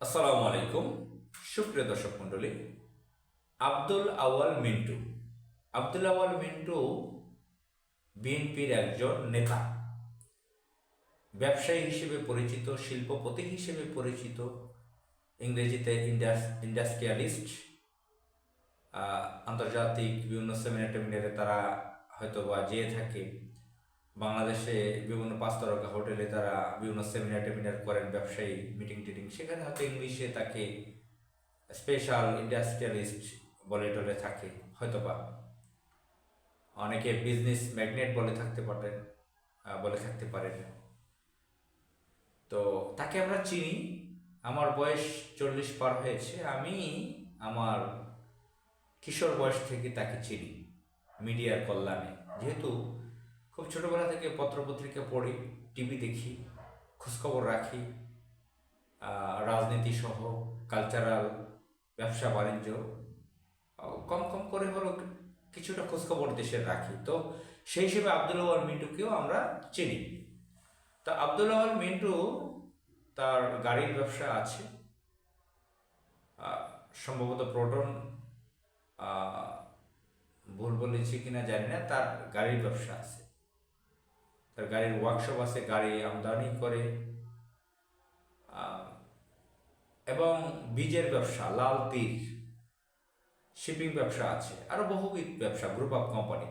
আসসালামু আলাইকুম সুপ্রিয় দর্শক মণ্ডলী। আব্দুল আওয়াল মিন্টু বিএনপির একজন নেতা, ব্যবসায়ী হিসেবে পরিচিত, শিল্পপতি হিসেবে পরিচিত, ইংরেজিতে ইন্ডাস্ট্রিয়ালিস্ট। আন্তর্জাতিক বিভিন্ন সেমিনার টেমিনারে তারা হয়তো বা যেয়ে থাকে। বাংলাদেশে বিভিন্ন পাঁচতারকা হোটেলে তারা বিভিন্ন সেমিনার টেমিনার করেন, ব্যবসায়ী মিটিং টিটিং, সেখানে হয়তো ইংলিশে তাকে স্পেশাল ইন্ডাস্ট্রিয়ালিস্ট বলে টলে থাকে হয়তোবা। অনেকে বিজনেস ম্যাগনেট বলে থাকতে পারেন। তো তাকে আমরা চিনি। আমার বয়স 40 পার হয়েছে। আমি আমার কিশোর বয়স থেকে তাকে চিনি মিডিয়ার কল্যাণে, যেহেতু খুব ছোটবেলা থেকে পত্রপত্রিকা পড়ি, টিভি দেখি, খোঁজখবর রাখি, রাজনীতি সহ কালচারাল, ব্যবসা বাণিজ্য, কম কম করে হলেও কিছুটা খোঁজখবর দেশের রাখি। তো সেই হিসেবে আব্দুল আওয়াল মিন্টুকেও আমরা চিনি। তো আব্দুল আওয়াল মিন্টু তার গাড়ির ব্যবসা আছে, সম্ভবত প্রোটন, ভুল বলেছি কিনা জানি না, তার গাড়ির ব্যবসা আছে, তার গাড়ির ওয়ার্কশপ আছে, গাড়ি আমদানি করে, এবং বীজের ব্যবসা, লাল তীর, শিপিং ব্যবসা আছে, আরো বহুবিধ ব্যবসা, গ্রুপ অফ কোম্পানি।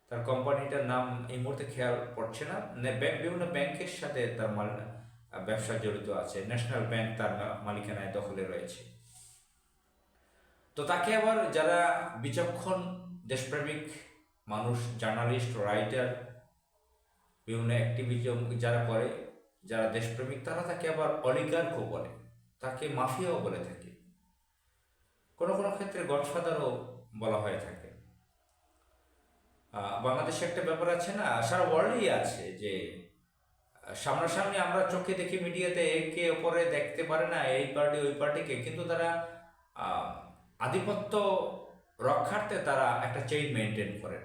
তার কোম্পানিটার নাম এই মুহূর্তে খেয়াল পড়ছে না। বিভিন্ন ব্যাংকের সাথে তার ব্যবসা জড়িত আছে। ন্যাশনাল ব্যাংক তার মালিকানায় দখলে রয়েছে। তো তাকে আবার যারা বিচক্ষণ দেশপ্রেমিক মানুষ, জার্নালিস্ট, রাইটার, বিভিন্ন অ্যাক্টিভিজম যারা করে, যারা দেশপ্রেমিক, তারা তাকে আবার অলিগার্কও বলে, তাকে মাফিয়াও বলে থাকে, কোনো কোনো ক্ষেত্রে গডফাদারও বলা হয়ে থাকে। বাংলাদেশে একটা ব্যাপার আছে না, সারা ওয়ার্ল্ডেই আছে, যে সামনাসামনি আমরা চোখে দেখি মিডিয়াতে একে অপরে দেখতে পারে না, এই পার্টি ওই পার্টিকে, কিন্তু তারা আধিপত্য রক্ষার্থে তারা একটা চেইন মেনটেন করেন।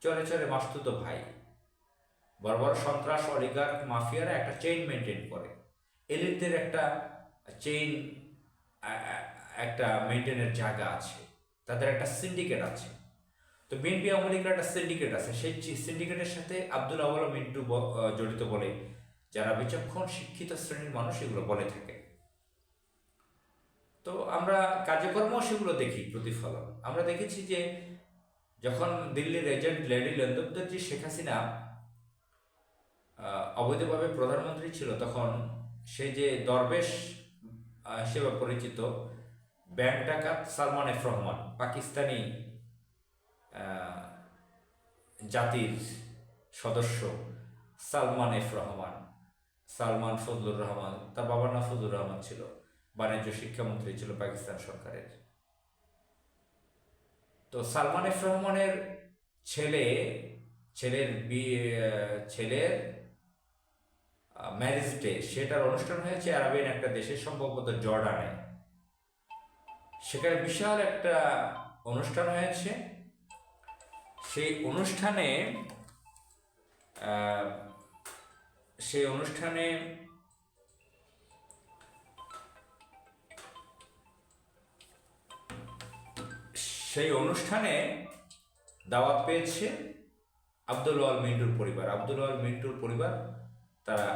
চলে চলে মাসতুতো ভাই, বড় বড় সন্ত্রাস, অলিগার্ক, মাফিয়ারা একটা চেইন মেনটেন করে। এলিটদের একটা চেইন, একটা মেনটেনের জায়গা আছে, তাদের একটা সিন্ডিকেট আছে। তো বিএনপি আওয়ামী লীগের একটা সিন্ডিকেট আছে, সেই সিন্ডিকেটের সাথে আব্দুল আওয়াল মিন্টু জড়িত বলে যারা বিচক্ষণ শিক্ষিত শ্রেণীর মানুষ এগুলো বলে থাকে। তো আমরা কার্যক্রম সেগুলো দেখি, প্রতিফলন আমরা দেখেছি যে যখন দিল্লির এজেন্ট লেডি লেন্দুদ্দর্জি শেখ হাসিনা অবৈধভাবে প্রধানমন্ত্রী ছিল, তখন সে যে দরবেশ হিসেবে পরিচিত ব্যাংক ডাকাত সালমান এফ রহমান, পাকিস্তানি জাতির সদস্য সালমান এফ রহমান, সালমান ফজলুর রহমান, তার বাবার নাম ফজলুর রহমান ছিল, বাণিজ্য শিক্ষামন্ত্রী ছিল পাকিস্তান সরকারের। তো সালমান এফ রহমানের ছেলের ম্যারেজ ডে, সেটার অনুষ্ঠান হয়েছে আরবিয়ান একটা দেশে, সম্ভবত জর্ডানে। সেখানে বিশাল একটা অনুষ্ঠান হয়েছে। সেই অনুষ্ঠানে দাওয়াত পেয়েছে আব্দুল আওয়াল মিন্টুর পরিবার। তারা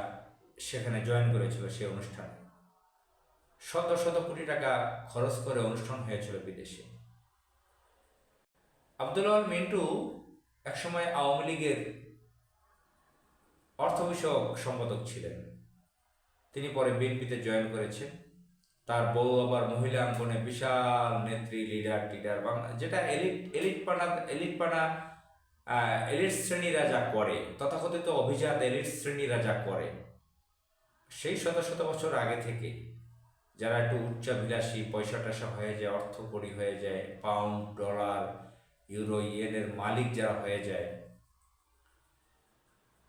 সেখানে জয়েন করেছিল। সেই অনুষ্ঠানে শত শত কোটি টাকা খরচ করে অনুষ্ঠান হয়েছিল বিদেশে। আব্দুল আওয়াল মিন্টু একসময় আওয়ামী লীগের অর্থ বিষয়ক সম্পাদক ছিলেন। তিনি পরে বিএনপিতে জয়েন করেছেন। তার বউ আবার মহিলা অঙ্গনে বিশাল নেত্রী, লিডার, যেটা এলিট শ্রেণীরা যা করে, তথাকথিত অভিজাত এলিট শ্রেণীরা যা করে, সেই শত শত বছর আগে থেকে যারা একটু উচ্চাভিলাষী, পয়সা টয়সা হয়ে যায়, অর্থকরী হয়ে যায়, পাউন্ড, ডলার, ইউরো, ইয়েনের মালিক যারা হয়ে যায়,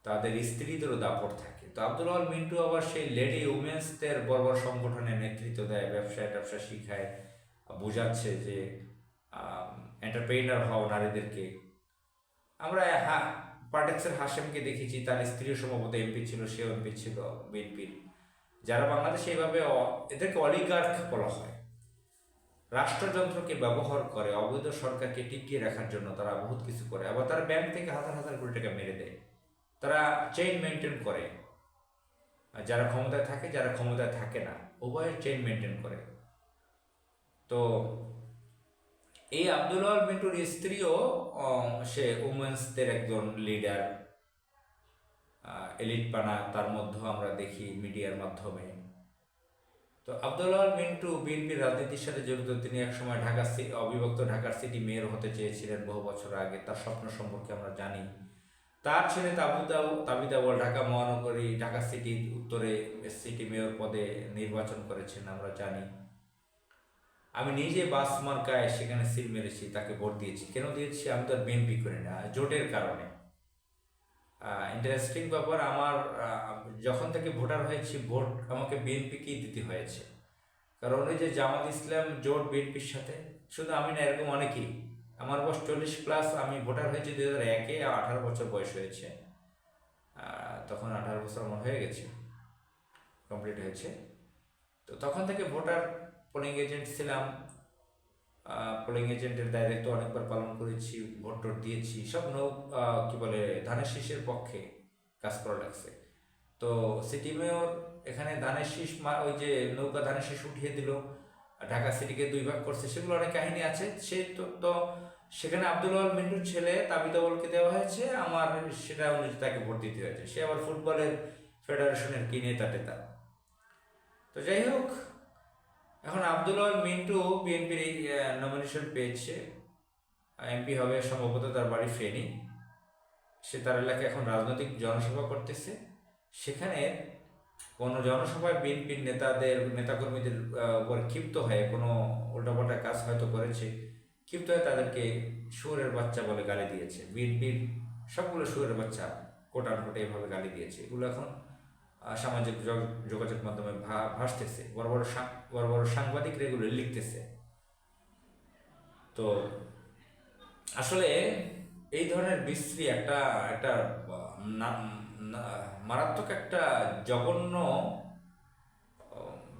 তাদের স্ত্রীদেরও দাপট থাকে। তো আব্দুল আওয়াল মিন্টু আবার সেই লেডি উমেন্সদের বড় বড় সংগঠনে নেতৃত্ব দেয়, ব্যবসা শিখায়, বোঝাচ্ছে যে এন্টারপ্রেনার হও নারীদেরকে। আমরা পার্টেক্সের হাশেমকে দেখেছি, তার স্ত্রীও সম্ভবত এমপি ছিল, সেও এমপি ছিল বিএনপির, যারা বাংলাদেশে এইভাবে এদেরকে অলিগার্ক বলা হয়, রাষ্ট্রযন্ত্রকে ব্যবহার করে অবৈধ সরকারকে টিকিয়ে রাখার জন্য তারা বহুত কিছু করে, আবার তারা ব্যাংক থেকে হাজার হাজার কোটি টাকা মেরে দেয়। তারা চেইন মেনটেন করে, যারা ক্ষমতায় থাকে যারা ক্ষমতায় থাকে না উভয়ের চেইন মেনটেন করে। তো এই আব্দুল ওয়াহাব মিন্টুর স্ত্রীও সে উমেন্সদের একজন লিডার, এলিট পানা তার মধ্যেও আমরা দেখি মিডিয়ার মাধ্যমে। তো আব্দুল ওয়াহাব মিন্টু বিএনপির রাজনীতির সাথে জড়িত। তিনি একসময় অবিভক্ত ঢাকার সিটি মেয়র হতে চেয়েছিলেন বহু বছর আগে, তার স্বপ্ন সম্পর্কে আমরা জানি। তার ছেলে তাবিদ আউয়াল ঢাকা মহানগরী ঢাকা সিটির উত্তরে সিটি মেয়র পদে নির্বাচন করেছেন, আমরা জানি। আমি নিজে বাস মার্কায় সেখানে সিল মেরেছি, তাকে ভোট দিয়েছি। কেন দিয়েছি? আমি তো আর বিএনপি করি না, জোটের কারণে। ইন্টারেস্টিং ব্যাপার, আমার যখন থেকে ভোটার হয়েছি ভোট আমাকে বিএনপিকেই দিতে হয়েছে, কারণ ওই যে জামাত ইসলাম জোট বিএনপির সাথে, শুধু আমি না, এরকম অনেকেই। আমার বয়স 40+, আমি ভোটার হয়েছি 2001-এ, 18 বছর বয়স হয়েছে, তখন 18 বছর আমার হয়ে গেছে, কমপ্লিট হয়েছে। তো তখন থেকে ভোটার, পোলিং এজেন্ট ছিলাম, পোলিং এজেন্টের দায়িত্ব অনেকবার পালন করেছি, ভোট টোট দিয়েছি, সব কি বলে ধানের শীষের পক্ষে কাজ করা লাগছে। তো সিটি মেয়র এখানে ধানের শীষ, ওই যে নৌকা ধানের শীষ উঠিয়ে দিল, ঢাকা সিটিকে 2 ভাগ করছে, সেগুলো অনেক কাহিনী আছে। সে তো সেখানে আব্দুল ওয়াহাব মিন্টুর ছেলে তাবিদ আউয়ালকে দেওয়া হয়েছে, আমার সেটা অনুযায়ী তাকে ভোট দিতে হয়েছে। সে আবার ফুটবলের ফেডারেশনের কি নেতা টেতা। তো যাই হোক, এখন আব্দুল ওয়াহাব মিন্টু বিএনপির নমিনেশন পেয়েছে, এমপি হবে সম্ভবত, তার বাড়ি ফেনী। সে তার এলাকায় এখন রাজনৈতিক জনসভা করতেছে। সেখানে কোনো জনসভায় বিএনপির নেতাকর্মীদের উপর ক্ষিপ্ত হয়ে কোনো উল্টাপাল্টা কাজ হয়তো করেছে, ক্ষিপ্ত হয়ে তাদেরকে শুয়োরের বাচ্চা বলে গালি দিয়েছে। বিএনপির সবগুলো শুয়োরের বাচ্চা কোটানকোটে এভাবে গালি দিয়েছে। এগুলো এখন সামাজিক যোগাযোগ মাধ্যমে ভাসতেছে, বড় বড় সাংবাদিকরা এগুলো লিখতেছে। তো আসলে এই ধরনের বিশ্রী একটা মারাত্মক একটা জঘন্য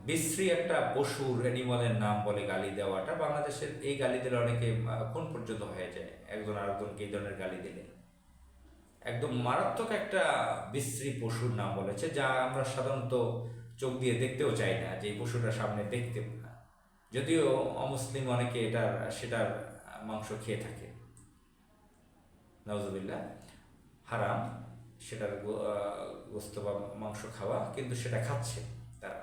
বিশ্রী একটা পশুর, অ্যানিমালের নাম বলে গালি দেওয়াটা, বাংলাদেশের এই গালি দিলে অনেকে খুন পর্যন্ত হয়ে যায় একজন আরেকজনকে এই ধরনের গালি দিলে। একদম মারাত্মক একটা বিশ্রী পশুর নাম বলেছে, যা আমরা সাধারণত চোখ দিয়ে দেখতেও চাই না, যে এই পশুটার সামনে দেখতে না, যদিও অমুসলিম অনেকে সেটার মাংস খেয়ে থাকে, নাউজুবিল্লাহ, হারাম সেটার গোস্ত বা মাংস খাওয়া, কিন্তু সেটা খাচ্ছে তারা।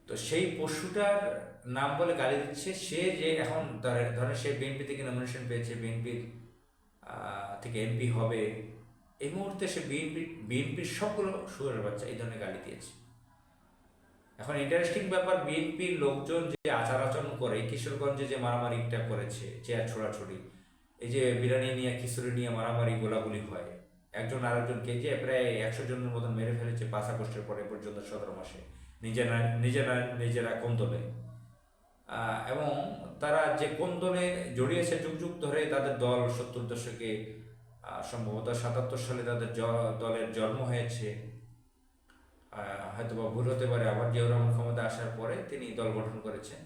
তো সেই পশুটার নাম বলে গালি দিচ্ছে সে, যে এখন ধরেন সে বিএনপি থেকে নমিনেশন পেয়েছে, বিএনপির থেকে এমপি হবে, এই মুহূর্তে সে বিএনপির সবগুলো শুয়োরের বাচ্চা এই ধরনের গালি দিয়েছে। এখন ইন্টারেস্টিং ব্যাপার, বিএনপির লোকজন যে আচার আচরণ করে, কিশোরগঞ্জে যে মারামারিটা করেছে, চেয়ার ছোড়াছুড়ি, এই যে বিরিয়ানি নিয়ে খিচুড়ি নিয়ে মারামারি গোলাগুলি হয়, একজন আরেকজনকে যে প্রায় 100 জনের মতন মেরে ফেলেছে 5 আগস্টের পরে পর্যন্ত 17 মাসে, নিজেরা কোন্দলে। এবং তারা যে কোন্দলে জড়িয়েছে যুগ যুগ ধরে, তাদের দল 70 দশকে, সম্ভবত 77 সালে তাদের দলের জন্ম হয়েছে, হয়তো বা ভুল হতে পারে, আবার জিয়াউর রহমান ক্ষমতা আসার পরে তিনি দল গঠন করেছেন।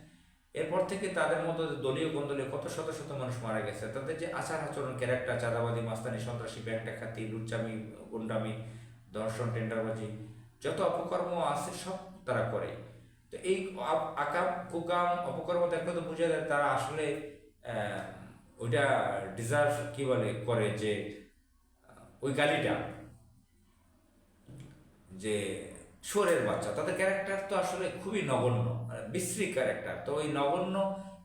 এরপর থেকে তাদের মতো দলীয় কোন্দলে কত শত শত মানুষ মারা গেছে। তাদের যে আচার আচরণ, ক্যারেক্টার, চাঁদাবাদী, মাস্তানি, সন্ত্রাসী, ব্যাংক ডাকাতি, লুচ্চামি, গুন্ডামি, ধর্ষণ, টেন্ডারবাজি, যত অপকর্ম আছে সব তারা করে। তো এই আকাম কুকাম অপকর্ম দেখলে তো বোঝা যায় তারা আসলে ওইটা ডিজার্ভ কি বলে করে, যে ওই গালিটা, যে শুয়োরের বাচ্চা, তাদের ক্যারেক্টার তো আসলে খুবই নগণ্য, বিশ্রী ক্যারেক্টার। তো ওই নগণ্য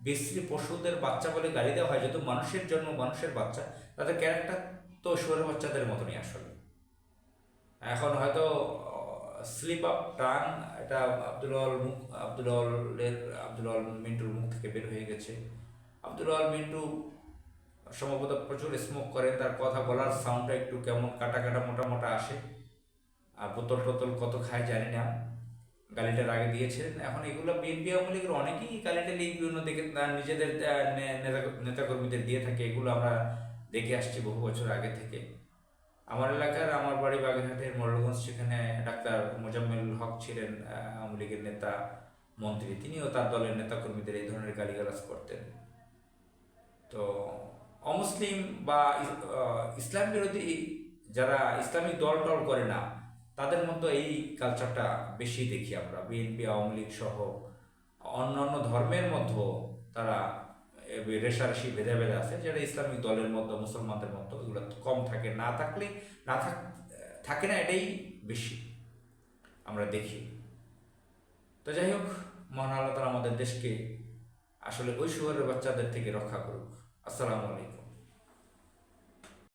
বিশ্রী পশুদের বাচ্চা বলে গালি দেওয়া হয়, যেহেতু মানুষের জন্ম, মানুষের বাচ্চা, তাদের ক্যারেক্টার তো শুয়োরের বাচ্চাদের মতনই আসলে। এখন হয়তো স্লিপ আপ টাং, এটা আব্দুল ওয়াহাব মিন্টুর মুখ থেকে বের হয়ে গেছে। আব্দুল ওয়াহাব মিন্টু সম্ভবত প্রচুর স্মোক করেন, তার কথা বলার সাউন্ডটা একটু কেমন কাটা কাটা মোটা মোটা আসে, আর বোতল টোতল কত খায় জানি না, গালিটার আগে দিয়েছিলেন। এখন এগুলো বিএনপি আওয়ামী লীগের অনেকেই গালিটা বিভিন্ন দিকে নিজেদের নেতাকর্মীদের দিয়ে থাকে, এগুলো আমরা দেখে আসছি বহু বছর আগে থেকে। আমার এলাকার, আমার বাড়ি বাগেরহাটের মোল্লাগঞ্জ, সেখানে ডাক্তার মোজাম্মেল হক ছিলেন আওয়ামী লীগের নেতা, মন্ত্রী। তিনিও তার দলের নেতাকর্মীদের এই ধরনের গালিগালাজ করতেন। তো অমুসলিম বা ইসলাম বিরোধী যারা ইসলামিক দল টল করে না, তাদের মধ্যে এই কালচারটা বেশি দেখি আমরা। বিএনপি, আওয়ামী লীগ সহ অন্যান্য ধর্মের মধ্যেও তারা রেশারেশি ভেদাভেদ আছে, যেটা ইসলামিক দলের মধ্যে, মুসলমানদের মধ্যে এগুলো কম থাকে। না থাকলে না থাক থাকে না, এটাই বেশি আমরা দেখি। তো যাই হোক, মহান আল্লাহ তাআলা আমাদের দেশকে আসলে ওই শহরের বাচ্চাদের থেকে রক্ষা করুক। আসসালামু আলাইকুম।